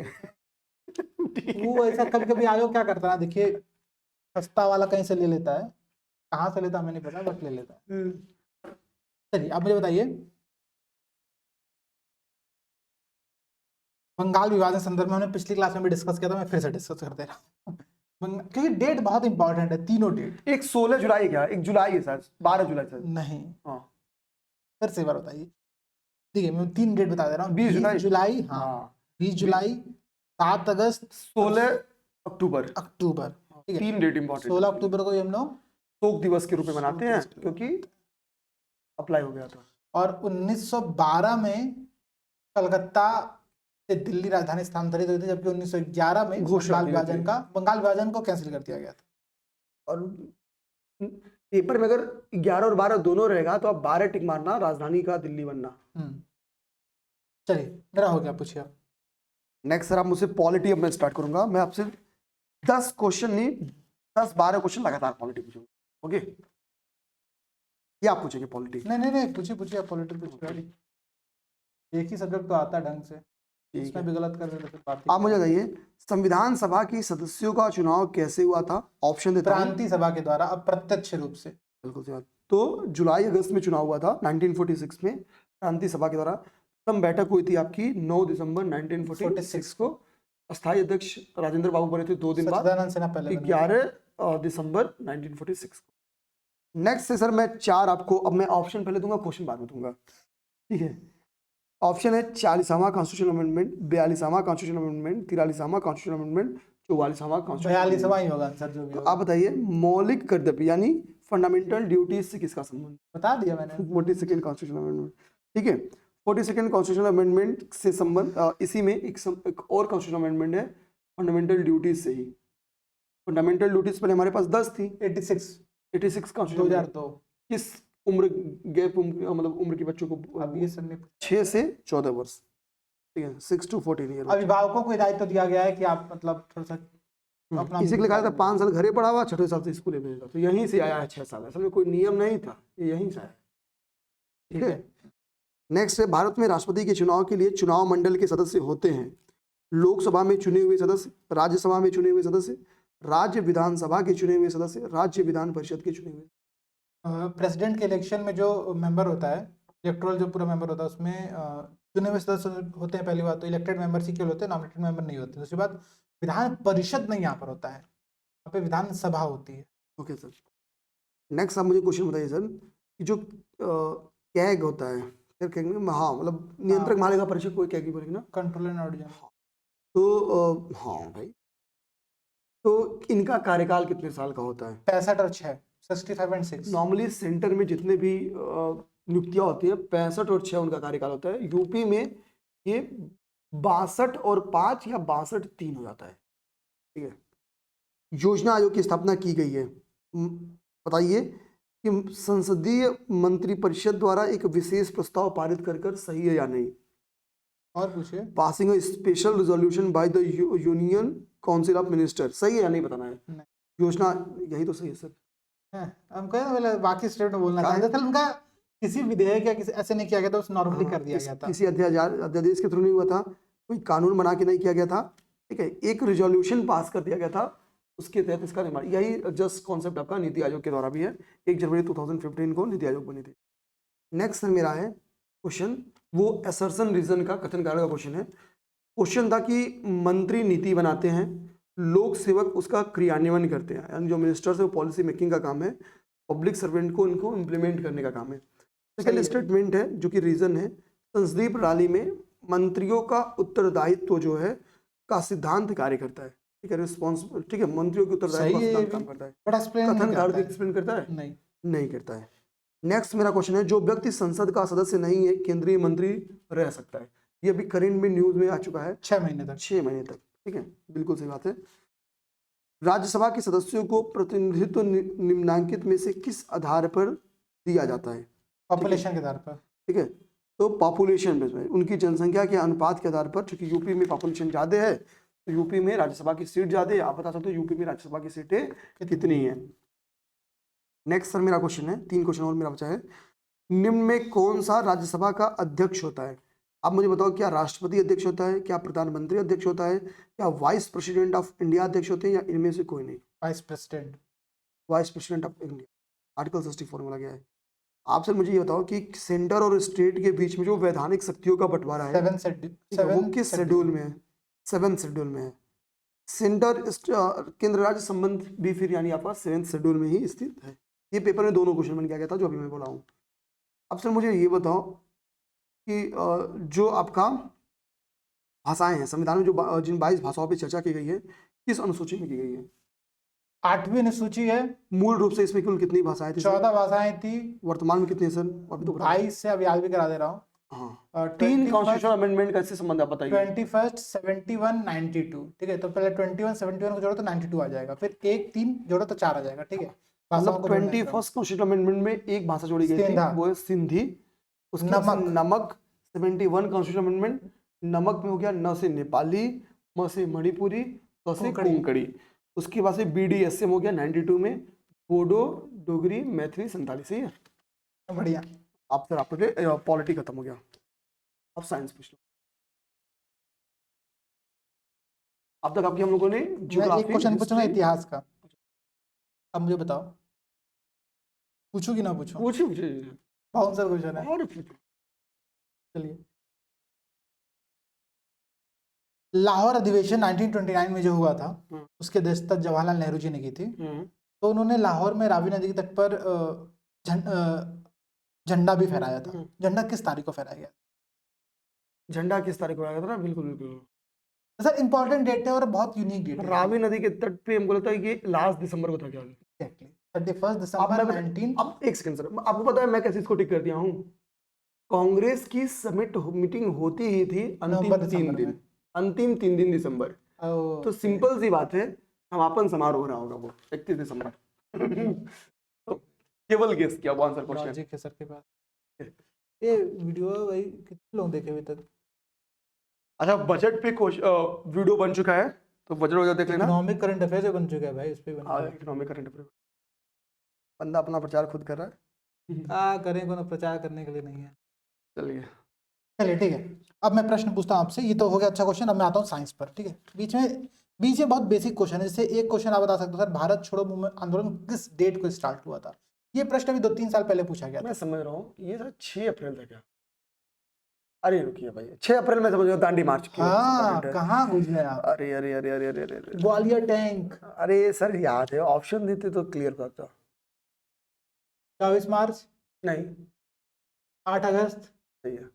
वो ऐसा कभी कभी आयोग क्या करता है, देखिए सस्ता वाला कहीं से ले लेता है, कहाँ से लेता है हमें नहीं पता, बट ले लेता है। चलिए, अब मुझे बताइए, बंगाल विभाजन संदर्भ में हमने पिछली क्लास में भी डिस्कस किया था, मैं फिर से डिस्कस कर दे रहा हूँ क्योंकि डेट बहुत इंपॉर्टेंट है, तीनों डेट। एक 16 जुलाई क्या, एक जुलाई है सर, 12 जुलाई सर। नहीं, हाँ, फिर से एक बार बताइए। ठीक है, मैं 3 डेट बता दे रहा हूँ। 20 जुलाई, हाँ, हाँ, 20 जुलाई, 7 अगस्त, 16 अक्टूबर। अक्टूबर। ठीक है, 3 डेट इंपॉर्टेंट। 16 अक्टूबर को हम लोग शोक दिवस के रूप में मनाते हैं क्योंकि अप्लाई हो गया था। और 1912 में कलकत्ता से दिल्ली राजधानी स्थानांतरित हुई थी, जबकि 1911 में बंगाल विभाजन को कैंसिल कर दिया गया था। और पेपर में अगर 11 और 12 दोनों रहेगा तो आप 12 टिक मारना, राजधानी का दिल्ली बनना। चलिए, मेरा हो गया, पूछिए। नेक्स्ट सर, आप मुझसे पॉलिटी अब मैं स्टार्ट करूंगा। मैं आपसे 10 क्वेश्चन नहीं 10-12 क्वेश्चन लगातार पॉलिटी पूछूंगा, ओके? ये आप पूछेंगे पॉलिटी? नहीं, पूछिए आप पॉलिटी पूछिए। एक ही सब्जेक्ट तो आता है ढंग से, इसमें भी गलत कर रहे थे। आप मुझे बताइए, संविधान सभा की सदस्यों का चुनाव कैसे हुआ था? ऑप्शन देता हूं। क्रांति सभा के द्वारा, अप्रत्यक्ष रूप से। बिल्कुल सही बात। तो जुलाई अगस्त में चुनाव हुआ था 1946 में, क्रांति सभा के द्वारा। प्रथम बैठक हुई थी आपकी 9 दिसंबर 1946 को। अस्थायी अध्यक्ष राजेंद्र बाबू बने थे 2 दिन बाद, सच्चिदानंद सिन्हा पहले बने। 11 दिसंबर 1946 को। नेक्स्ट है सर, मैं 4 आपको, अब मैं ऑप्शन पहले दूंगा, क्वेश्चन बाद में दूंगा, ठीक है? ऑप्शन है 40वां कॉन्स्टिट्यूशन अमेंडमेंट, 42वां कॉन्स्टिट्यूशन अमेंडमेंट, 43वां कॉन्स्टिट्यूशन अमेंडमेंट, 44वां कॉन्स्टिट्यूशन। 42वां ही होगा आंसर जो भी होगा। आप बताइए, मौलिक कर्तव्य यानी फंडामेंटल ड्यूटीज से किसका संबंध? बता दिया मैंने। 42nd कॉन्स्टिट्यूशन अमेंडमेंट, ठीक है। 42nd कॉन्स्टिट्यूशन अमेंडमेंट से संबंध, इसी में एक और कॉन्स्टिट्यूशन अमेंडमेंट है फंडामेंटल ड्यूटीज से ही। फंडामेंटल ड्यूटीज पहले हमारे पास 10 थी। 86 कॉन्स्टिट्यूशन 2002। किस उम्र गैप, मतलब उम्र के बच्चों को? अब ये सब 6 से 14 वर्ष, ठीक है, 6 to 14 ईयर। अभिभावकों को हिदायत तो दिया गया है कि आप मतलब थोड़ा सा अपना इसी के लिखा था 5 साल घरे पढ़ा हुआ, 6ठे साल से स्कूल भेजा, तो यहीं से आया है 6 साल। असल में कोई नियम नहीं था, ये यहीं से आया, ठीक है। नेक्स्ट है, भारत में राष्ट्रपति के चुनाव के लिए चुनाव मंडल के सदस्य होते हैं लोकसभा में चुने हुए सदस्य, राज्यसभा में चुने हुए सदस्य, राज्य विधानसभा के चुने हुए सदस्य, राज्य विधान परिषद के चुने हुए। प्रेसिडेंट के इलेक्शन में जो मेंबर होता है, इलेक्टोरल जो पूरा मेंबर होता है, उसमें चुने हुए सदस्य होते हैं। पहली बात तो इलेक्टेड मेंबर्स ही केवल होते हैं, नॉमिनेटेड मेंबर नहीं होते। दूसरी बात, विधान परिषद नहीं यहाँ पर होता है, यहाँ पे विधानसभा होती है। Okay sir. नेक्स्ट आप मुझे क्वेश्चन बताइए सर, कि जो कैग होता है, हाँ, मतलब नियंत्रक महालेखा परीक्षक, कोई कैग ही बोलेंगे ना, कंट्रोलर एंड ऑडिटर। तो हाँ भाई, तो इनका कार्यकाल कितने साल का होता है? 65 और 6, 65 एंड 6। नॉर्मली सेंटर में जितने भी नियुक्तियां होती है 65 और 6 उनका कार्यकाल होता है। यूपी में ये 62 और 5 या 62 3 हो जाता है। ठीक है। योजना आयोग की स्थापना की गई है, बताइए कि संसदीय मंत्रिपरिषद द्वारा एक विशेष प्रस्ताव पारित कर कर सही है या नहीं? और पूछिए। Passing a special resolution by the union council of minister, सही है या नहीं बताना है? नहीं। योजना, यही तो सही है सर। हम कहें ना, पहले बाकी स्टेट में बोलना क्या है? चाहते थे, उनका किसी विधेयक या किसी ऐसे नहीं किया गया था, उस नॉर्मली कर दिया गया था। किसी अध्यादेश के थ्रू नहीं हुआ था, कोई कानून बना के नहीं किया गया था। ठीक है, एक रेजोल्यूशन पास कर दिया गया था, उसके तहत इसका निर्माण, यही जस्ट कॉन्सेप्ट आपका नीति आयोग के द्वारा भी है। 1 जनवरी 2015 को नीति आयोग बनी थी। नेक्स्ट सर मेरा है क्वेश्चन, वो असर्शन रीजन का कथन कारण का क्वेश्चन है। क्वेश्चन था कि मंत्री नीति बनाते हैं, लोक सेवक उसका क्रियान्वयन करते हैं, यानी जो मिनिस्टर्स है वो पॉलिसी मेकिंग का काम है, पब्लिक सर्वेंट को उनको इम्प्लीमेंट करने का काम है। सेकंड स्टेटमेंट है जो कि रीजन है, संसदीय प्रणाली में मंत्रियों का उत्तरदायित्व जो है का सिद्धांत कार्य करता है। ठीक है, रिस्पॉन्सिबल, ठीक है, मंत्रियों के उत्तरदायित्व का सिद्धांत काम करता है। बट एक्सप्लेन कथन कार्य एक्सप्लेन करता है? नहीं, नहीं करता है। नेक्स्ट मेरा क्वेश्चन है, जो व्यक्ति संसद का सदस्य नहीं है केंद्रीय मंत्री रह सकता है? ये अभी करंट में न्यूज में आ चुका है, 6 महीने तक। 6 महीने तक। ठीक है, बिल्कुल सही बात है। राज्यसभा के सदस्यों को प्रतिनिधित्व निम्नांकित में से किस आधार पर दिया जाता है? पॉपुलेशन के आधार पर। ठीक है, तो पॉपुलेशन बेस में, उनकी जनसंख्या के अनुपात के आधार पर, क्योंकि यूपी में पॉपुलेशन ज्यादा है तो यूपी में राज्यसभा की सीट ज्यादा है। आप बता सकते हो यूपी में राज्यसभा की सीटें कितनी है? नेक्स्ट सर मेरा क्वेश्चन है, 3 क्वेश्चन और मेरा बचा है। निम्न में कौन सा राज्यसभा का अध्यक्ष होता है? आप मुझे बताओ, क्या राष्ट्रपति अध्यक्ष होता है, क्या प्रधानमंत्री अध्यक्ष होता है, क्या वाइस प्रेसिडेंट ऑफ इंडिया अध्यक्ष होते हैं, या इनमें से कोई नहीं? Vice president. Vice president of India, article 64 में लगा गया है। आप सर मुझे ये बताओ कि सेंटर और स्टेट के बीच में जो वैधानिक शक्तियों का बंटवारा है, वो किस शेड्यूल में है? 7th शेड्यूल में है। सेंटर केंद्र राज्य संबंध भी फिर यानी आपका 7th शेड्यूल में ही स्थित है। ये पेपर में दोनों क्वेश्चन बन के आ गया था जो अभी मैं बोला हूँ। अब सर मुझे ये बताओ कि जो आपका भाषाएं हैं संविधान में, जो जिन 22 भाषाओं पर चर्चा की गई है, किस अनुसूची में की गई है? 8वीं अनुसूची है। मूल रूप से इसमें कुल कितनी भाषाएं थी? 14 भाषाएं थी। वर्तमान में कितनी है सर? अभी तो 22 से अभी याद भी करा दे रहा हूँ। हाँ, 3 कॉन्स्टिट्यूशनल अमेंडमेंट का इससे संबंध आप बताइए। 21, 71, 92। ठीक है, तो पहले 21, 71 को जोड़ो तो 92 आ जाएगा, फिर 1, 3 जोड़ो तो 4 आ जाएगा। ठीक है, मतलब 21st कॉन्स्टिट्यूशनल अमेंडमेंट में एक भाषा जोड़ी गई थी, वो है सिंधी। उसके बाद नमक 71 कॉन्स्टिट्यूशनल अमेंडमेंट, नमक में हो गया न से नेपाली, म से मणिपुरी, त से कोंकणी। उसके बाद से BDSM हो गया 92 में, बोडो, डोगरी, मैथिली, संताली। सही है, बढ़िया। आप सर आपके पॉलिटी खत्म हो गया, अब साइंस पूछ लो। अब तक आपकी हम लोगों ने मैं एक क्वेश्चन पूछूंगा इतिहास का, अब मुझे बताओ, पूछू कि ना पूछूं? पूछिए। कौन सा क्वेश्चन है? और चलिए, लाहौर अधिवेशन 1929 में जो हुआ था, उसके अध्यक्षता जवाहरलाल नेहरू जी ने की थी। तो उन्होंने लाहौर में रावी नदी के तट पर झंडा भी फहराया था। झंडा किस तारीख को फहराया गया? झंडा किस तारीख को फहराया था? बिल्कुल बिल्कुल सर, इंपॉर्टेंट डेट है और बहुत यूनिक डेट है। रावी नदी के तट पे हमको लगता है कि लास्ट दिसंबर को था क्या? एग्जैक्टली 31 दिसंबर 19। अब एक सेकंड सर, आपको पता है मैं कैसे इसको टिक कर दिया हूँ? कांग्रेस की समिट मीटिंग होती ही थी अंतिम 3 दिन दिसंबर। तो सिंपल सी बात है, समापन समारोह हो रहा होगा वो 31 दिसंबर। तो केवल गेस किया, वो आंसर क्वेश्चन लॉजिक है सर के पास। ये वीडियो भाई कितने लोग देखे अभी तक? अच्छा, बजट पे वीडियो बन चुका है, तो बजट वगैरह देख लेना। इकोनॉमिक करंट अफेयर्स बन चुका है भाई, इस पे बन इकोनॉमिक करंट अफेयर। बंदा अपना प्रचार खुद कर रहा है। करें, कोनो प्रचार करने के लिए नहीं है। चलिए ठीक है, अब मैं प्रश्न पूछता हूँ आपसे। ये तो हो गया अच्छा क्वेश्चन, अब मैं आता हूँ साइंस पर। ठीक है, बीच में बहुत बेसिक क्वेश्चन है। जैसे एक क्वेश्चन आप बता सकते हो सर, भारत छोड़ो मूवमेंट आंदोलन किस डेट को स्टार्ट हुआ था? ये प्रश्न अभी 2-3 साल पहले पूछा गया था। मैं समझ रहा हूँ, ये सर 6 अप्रैल था क्या? अरे रुकिए भाई, 6 अप्रैल में समझ, दांडी मार्च की। हाँ, कहाँ घुस गए आप? अरे अरे अरे अरे अरे अरे, ग्वालियर टैंक। अरे सर याद है, ऑप्शन देते तो क्लियर करता। 24 मार्च नहीं, 8 अगस्त। सही है,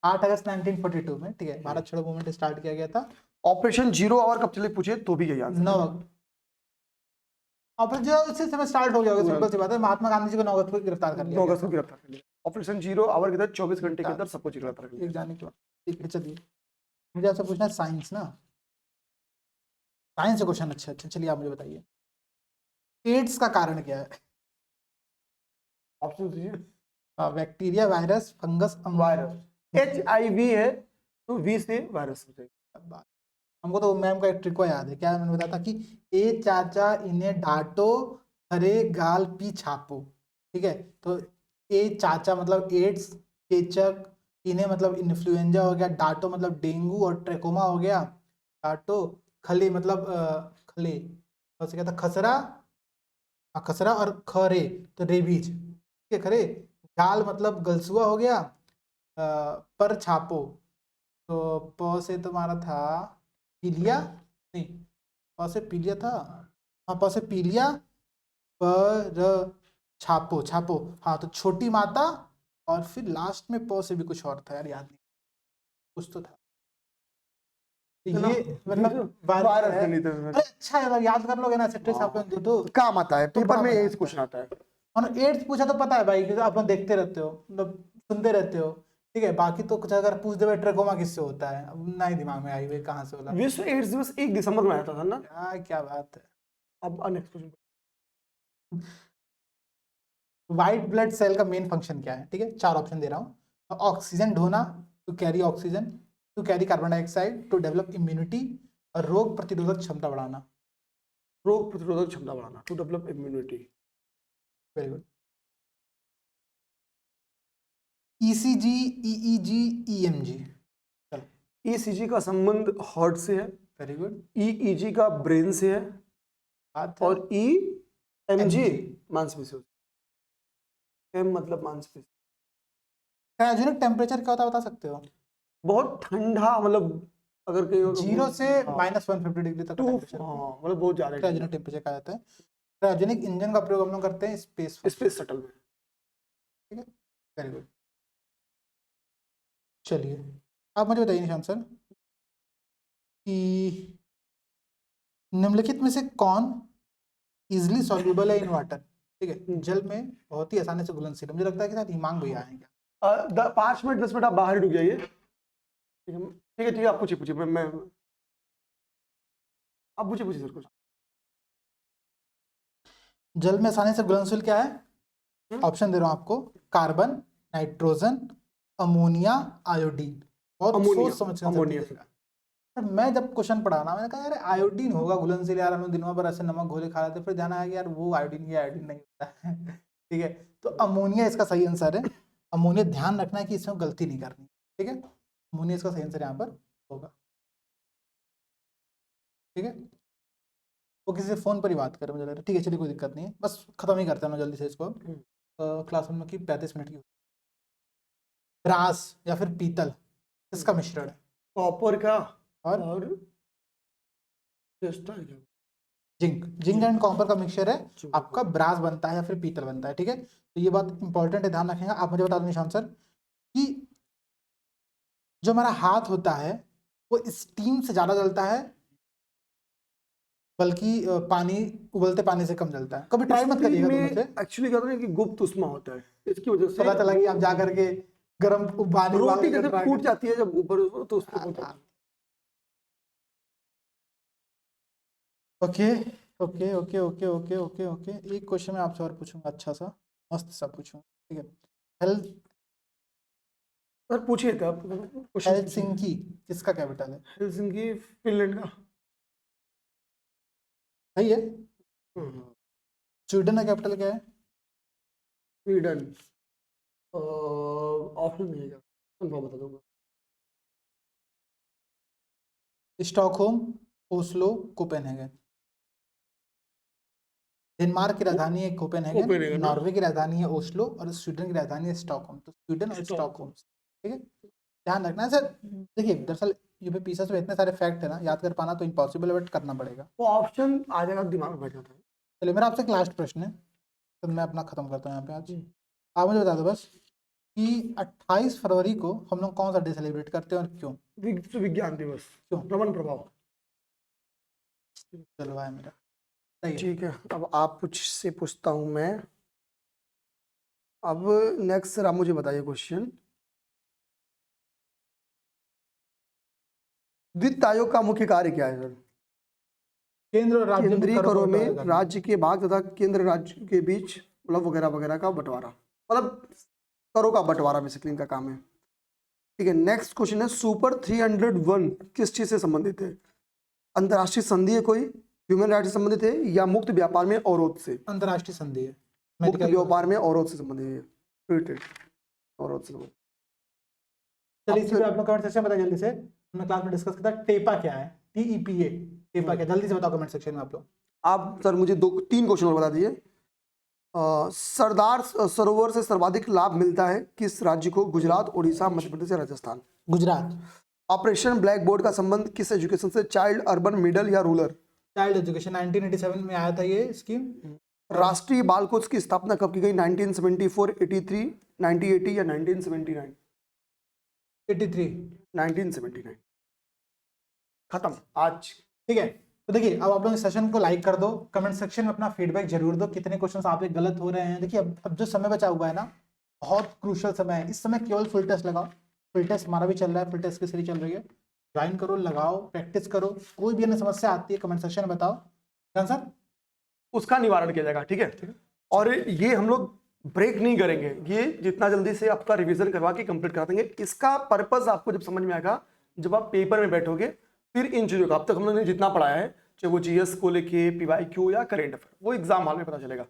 8 अगस्त 1942 में। ठीक है, भारत छोड़ो मूवमेंट स्टार्ट किया गया था। ऑपरेशन 0 आवर कब चले पूछे तो भी यही आंसर 9 अगस्त। ऑपरेशन जो उसी समय स्टार्ट हो जाएगा, सिंपल सी बात है। महात्मा गांधी जी को 9 अगस्त को गिरफ्तार कर लिया 9 गया अगस्त को गिरफ्तार कर लिया। ऑपरेशन 0 आवर के अंदर 24 घंटे के अंदर सबको गिरफ्तार कर लिया। एक जाने के बाद। ठीक है, चलिए मुझे आपसे पूछना है साइंस ना, साइंस से क्वेश्चन अच्छा अच्छा। चलिए आप मुझे बताइए, एड्स का कारण क्या है? ऑप्शन दीजिए। Bacteria, virus, fungus, virus. HIV है तो V से वायरस हो जाएगा। हमको तो मैम का एक ट्रिक याद है, क्या मैंने बताया था कि ए चाचा इन्हें डांटो, हरे गाल पी छापो। ठीक है, तो ए चाचा मतलब एड्स, चेचक, इन्हें मतलब इन्फ्लुएंजा हो गया, डांटो मतलब डेंगू और ट्रेकोमा हो गया, डांटो, खले मतलब खले, वैसे कहता खसरा, खसरा और खरे तो रेबीज। ठीक है, खरे, गाल मतलब गलसुआ हो गया, पर छापो तो प से तुम्हारा था पीलिया, नहीं प से पीलिया था, हाँ प से पीलिया, पर छापो, छापो, हाँ तो छोटी माता, और फिर लास्ट में प से भी कुछ और था यार, याद नहीं, कुछ तो था। तो ये मतलब वायरस है। गणित है। अरे अच्छा है, याद कर लोगे ना, सिट्रिक आप लोग तो काम आता है, पेपर में पता यही है। क्वेश्चन आता है। और एड्स पूछा तो पता है भाई, कि आप लोग देखते रहते हो, मतलब सुनते रहते हो। ठीक है, बाकी तो कुछ अगर पूछ देवे ट्रेकोमा किससे होता है, अब नहीं दिमाग में आई हुई कहाँ से बोला। विश्व एड्स दिवस 1 दिसंबर को मनाया था ना। क्या बात है। अब next question. White blood cell का मेन फंक्शन क्या है? ठीक है, 4 ऑप्शन दे रहा हूँ। ऑक्सीजन ढोना, to carry oxygen, to carry carbon dioxide, to develop immunity, और रोग प्रतिरोधक क्षमता बढ़ाना। रोग प्रतिरोधक क्षमता बढ़ाना, to develop immunity. Very good. ECG, EEG, EMG। चलो, ECG का संबंध हार्ट से है, वेरी गुड, EEG का ब्रेन से है, बात है। और EMG MG मांसपेशियों से। M मतलब मांसपेशी। क्रायोजेनिक टेम्परेचर क्या होता है बता सकते हो? बहुत ठंडा, मतलब अगर कहीं 0 से -150 डिग्री तक का टेम्परेचर मतलब बहुत ज्यादा क्रायोजेनिक टेम्परेचर कहा जाता है। क्रायोजेनिक इंजन का प्रयोग हम लोग करते हैं स्पेस। स्पेस शटल में। ठीक है, वेरी गुड। चलिए आप मुझे बताइए निशान सर कि निम्नलिखित में से कौन इजिली सॉल्युबल है इन वाटर? ठीक है, जल में बहुत ही आसानी से घुलनशील। मुझे लगता है कि शायद हिमांग भैया आएंगे। 5 मिनट 10 मिनट आप बाहर ही रुक जाइए। ठीक है ठीक है ठीक है, आप पूछिए पूछिए। मैं आप पूछिए पूछिए सर कुछ। जल में आसानी से घुलनशील क्या है? ऑप्शन दे रहा हूं आपको, कार्बन, नाइट्रोजन, अमोनिया, आयोडीन। बहुत अमोनिया, सोच समझ कर अमोनिया। सर मैं जब क्वेश्चन पढ़ा ना, मैंने कहा यार आयोडीन होगा घुलनशील, यार हम लोग दिनों भर ऐसे नमक घोले खा रहे थे, फिर ध्यान आया कि यार वो आयोडीन, ये आयोडीन नहीं होता है। ठीक है, तो अमोनिया इसका सही आंसर है। अमोनिया, ध्यान रखना है कि इसमें गलती नहीं करनी। ठीक है, अमोनिया इसका सही आंसर यहाँ पर होगा। ठीक है, वो किसी से फोन पर ही बात कर रहे, मुझे लग रहा है। ठीक है चलिए, कोई दिक्कत नहीं है, बस खत्म ही करते हैं ना जल्दी से इसको। क्लास में की 35 मिनट की। ब्रास या फिर पीतल, इसका मिश्रण है। कॉपर का और टेस्ट है क्या? जिंक, जिंक एंड कॉपर का मिक्सचर है आपका ब्रास बनता है या फिर पीतल बनता है। ठीक है, तो ये बात इंपॉर्टेंट है, ध्यान रखेंगे। आप मुझे बता दो निशान सर कि जो हमारा हाथ होता है वो स्टीम से ज्यादा जलता है, बल्कि पानी, उबलते पानी से कम जलता है? कभी ट्राई मत करिएगा दोनों से। एक्चुअली कहते हैं कि गुप्त उष्मा होता है, इसकी वजह से पता चला कि आप जा करके गर्म पानी रोटी जैसे फूट जाती है जब ऊपर, तो उसको बोलते हैं। Okay okay okay okay okay okay okay, एक क्वेश्चन मैं आपसे और पूछूंगा, अच्छा सा मस्त सा पूछूंगा। ठीक है, हेल्थ, सर पूछिए क्या क्वेश्चन? हेलसिंकी किसका कैपिटल है? हेलसिंकी फिनलैंड का। सही है। स्वीडन का कैपिटल क्या है? स्वीडन। ऑप्शन नहीं है क्या? कंफर्म बता दूंगा। Stockholm, Oslo, Copenhagen. डेनमार्क की राजधानी है कोपेनहेगन, कोपेनहेगन, हाँ। नॉर्वे की राजधानी है ओस्लो, और स्वीडन की राजधानी है स्टॉकहोम। तो स्वीडन और स्टॉकहोम। ठीक है, ध्यान रखना है सर। देखिए दरअसल यूपीपीएससी में इतने सारे फैक्ट है ना, याद कर पाना तो इम्पॉसिबल है, बट करना पड़ेगा। वो ऑप्शन आ जाएगा दिमाग में बैठ जाता है। चलिए मेरा आपसे एक लास्ट प्रश्न है, तो मैं अपना खत्म करता हूँ यहाँ पे आज। आप मुझे बता दो बस कि 28 फरवरी को हम लोग कौन सा डे सेलिब्रेट करते हैं और क्यों? विश्व विज्ञान दिवस। क्यों? रमन प्रभाव। चलो है मेरा सही है। ठीक है, अब आप कुछ से पूछता हूं मैं। अब नेक्स्ट सर आप मुझे बताइए क्वेश्चन, वित्त आयोग का मुख्य कार्य क्या है सर? केंद्र और राज्य केंद्रीय करों करों का में बंटवारा करना। राज्य के भाग तथा केंद्र राज्य के बीच मतलब वगैरह वगैरह का बंटवारा, मतलब करों का बंटवारा बेसिकली इनका काम है। ठीक है, नेक्स्ट क्वेश्चन है, सुपर 301 किस चीज से संबंधित है? अंतर्राष्ट्रीय संधि है कोई, ह्यूमन राइट से संबंधित है, या मुक्त व्यापार में अवरोध से? अंतर्राष्ट्रीय संधि है। मुक्त मेडिकल व्यापार में अवरोध से संबंधित है, फ्री ट्रेड अवरोध से संबंधित। चलिए इसी पे आप लोग कमेंट सेक्शन में बताइए जल्दी से। हमने क्लास में डिस्कस किया था टेपा क्या है, TEPA टेपा क्या, जल्दी से बताओ कमेंट सेक्शन में आप लोग। आप सर मुझे तीन क्वेश्चन और बता दीजिए। सरदार सरोवर से सर्वाधिक लाभ मिलता है किस राज्य को? गुजरात, उड़ीसा, मध्य प्रदेश या Rajasthan? Gujarat. Operation black board का संबंध किस एजुकेशन से? चाइल्ड, अर्बन, मिडल या रूरल? चाइल्ड एजुकेशन 1987 में आया था ये स्कीम। राष्ट्रीय बाल कोष की स्थापना कब की गई? 1974, 83, 1980 या 1979? 83। 1979। खत्म आज। ठीक है, तो देखिए अब आप लोग इस सेशन को लाइक कर दो, कमेंट सेक्शन में अपना फीडबैक जरूर दो, कितने क्वेश्चंस आपके गलत हो रहे हैं। देखिए अब जो समय बचा हुआ है ना, बहुत क्रूशियल समय है। इस समय केवल फुल टेस्ट लगाओ, फुल टेस्ट हमारा भी चल रहा है, फुल टेस्ट की सीरीज चल रही है। ज्वाइन करो, लगाओ, प्रैक्टिस करो, कोई भी अन्य समस्या आती है कमेंट सेक्शन में बताओ। Done sir? उसका निवारण किया जाएगा, ठीक है। और ये हम लोग ब्रेक नहीं करेंगे, ये जितना जल्दी से आपका रिवीजन करवा के कंप्लीट करा देंगे। इसका पर्पस आपको जब समझ में आएगा, जब आप पेपर में बैठोगे, फिर इन चीजों का अब तक हम लोगों ने जितना पढ़ाया है, चाहे वो GS को लेके PYQ या करेंट अफेयर, वो एग्जाम हॉल में पता चलेगा।